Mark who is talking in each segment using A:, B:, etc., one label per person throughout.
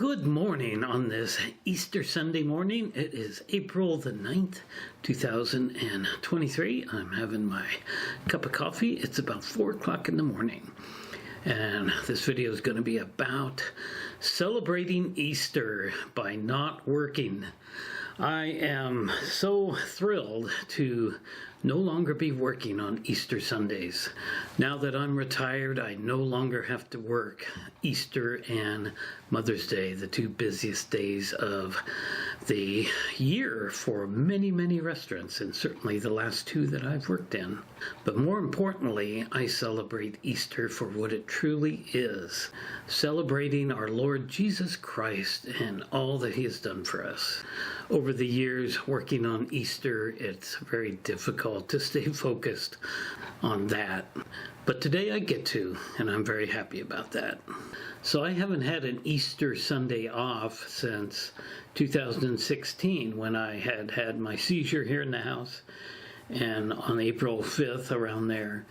A: Good morning on this Easter Sunday morning. It is April the 9th, 2023. I'm having my cup of coffee. It's about 4 o'clock in the morning. And this video is going to be about celebrating Easter by not working. I am so thrilled to no longer be working on Easter Sundays. Now that I'm retired, I no longer have to work Easter and Mother's Day, the two busiest days of the year for many, many restaurants, and certainly the last two that I've worked in. But more importantly, I celebrate Easter for what it truly is, celebrating our Lord Jesus Christ and all that He has done for us. Over the years working on Easter, it's very difficult to stay focused on that. But today I get to, and I'm very happy about that. So I haven't had an Easter Sunday off since 2016 when I had my seizure here in the house, and on April 5th around there,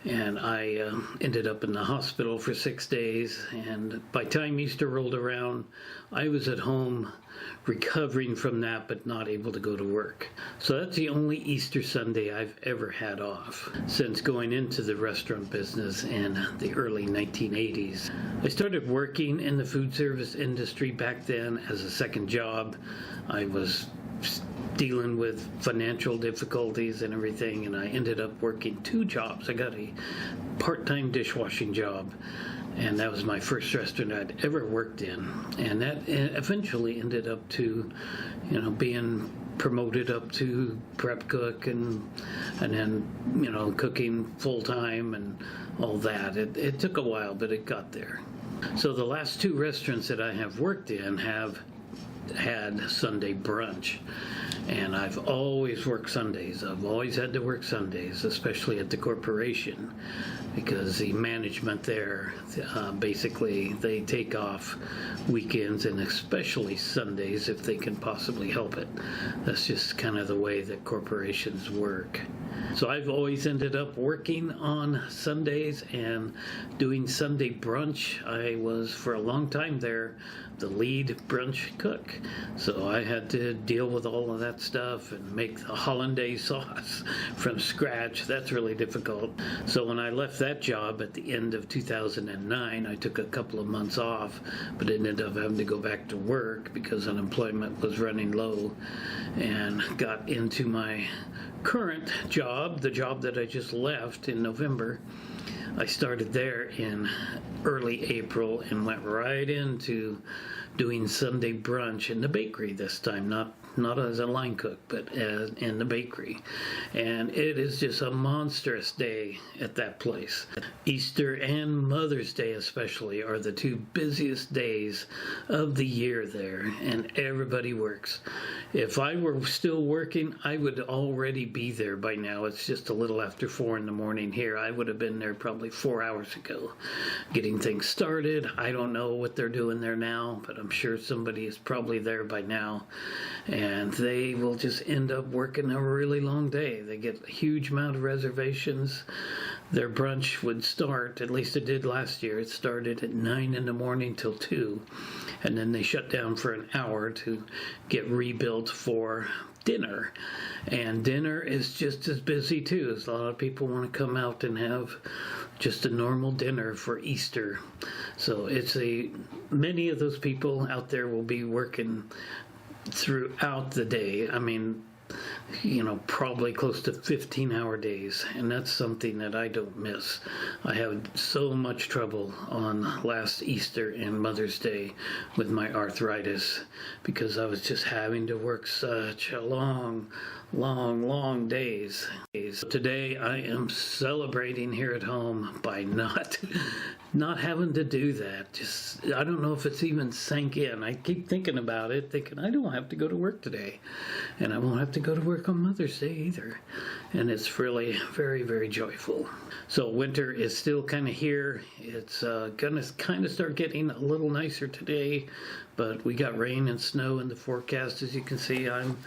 A: and I ended up in the hospital for 6 days, and by the time Easter rolled around, I was at home recovering from that but not able to go to work. So that's the only Easter Sunday I've ever had off since going into the restaurant business in the early 1980s. I started working in the food service industry back then as a second job. I was dealing with financial difficulties and everything, and I ended up working 2 jobs. I got a part-time dishwashing job, and that was my first restaurant I'd ever worked in, and that eventually ended up to, being promoted up to prep cook and then cooking full-time and all that. It took a while, but it got there. So the last 2 restaurants that I have worked in have had Sunday brunch, and I've always worked Sundays. I've always had to work Sundays, especially at the corporation, because the management there, basically they take off weekends and especially Sundays if they can possibly help it. That's just kind of the way that corporations work. So I've always ended up working on Sundays and doing Sunday brunch. I was, for a long time there, the lead brunch cook. So I had to deal with all of that stuff and make the hollandaise sauce from scratch. That's really difficult. So when I left that job at the end of 2009, I took a couple of months off, but ended up having to go back to work because unemployment was running low, and got into my current job, the job that I just left in November. I started there in early April and went right into doing Sunday brunch in the bakery this time, not as a line cook, but in the bakery. And it is just a monstrous day at that place. Easter and Mother's Day especially are the 2 busiest days of the year there, and everybody works. If I were still working, I would already be there by now. It's just a little after 4 in the morning here. I would have been there probably 4 hours ago, getting things started. I don't know what they're doing there now, but I'm sure somebody is probably there by now. And they will just end up working a really long day. They get a huge amount of reservations. Their brunch would start, at least it did last year, it started at 9 in the morning till 2. And then they shut down for an hour to get rebuilt for dinner. And dinner is just as busy too, as a lot of people want to come out and have just a normal dinner for Easter. So many of those people out there will be working throughout the day. I mean, probably close to 15-hour days, and that's something that I don't miss. I had so much trouble on last Easter and Mother's Day with my arthritis because I was just having to work such a long days. Today I am celebrating here at home by not having to do that. Just, I don't know if it's even sank in. I keep thinking about it, thinking I don't have to go to work today, and I won't have to go to work on Mother's Day either. And it's really very, very joyful. So winter is still kind of here. It's gonna kind of start getting a little nicer today, but we got rain and snow in the forecast. As you can see, I'm,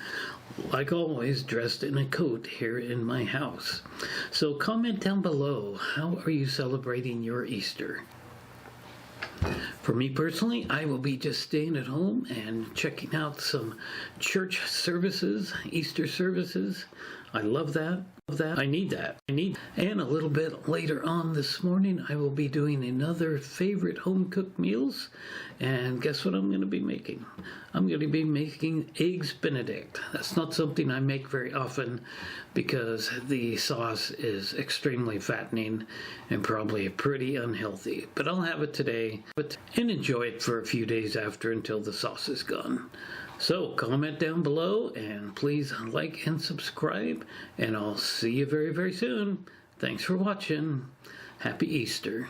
A: like always, dressed in a coat here in my house. So comment down below, how are you celebrating your Easter? For me personally, I will be just staying at home and checking out some church services, Easter services. I love that. I need that. And a little bit later on this morning, I will be doing another favorite home-cooked meals. And guess what I'm going to be making? I'm going to be making eggs Benedict. That's not something I make very often because the sauce is extremely fattening and probably pretty unhealthy. But I'll have it today and enjoy it for a few days after until the sauce is gone. So comment down below and please like and subscribe, and I'll see you very, very soon. Thanks for watching. Happy Easter.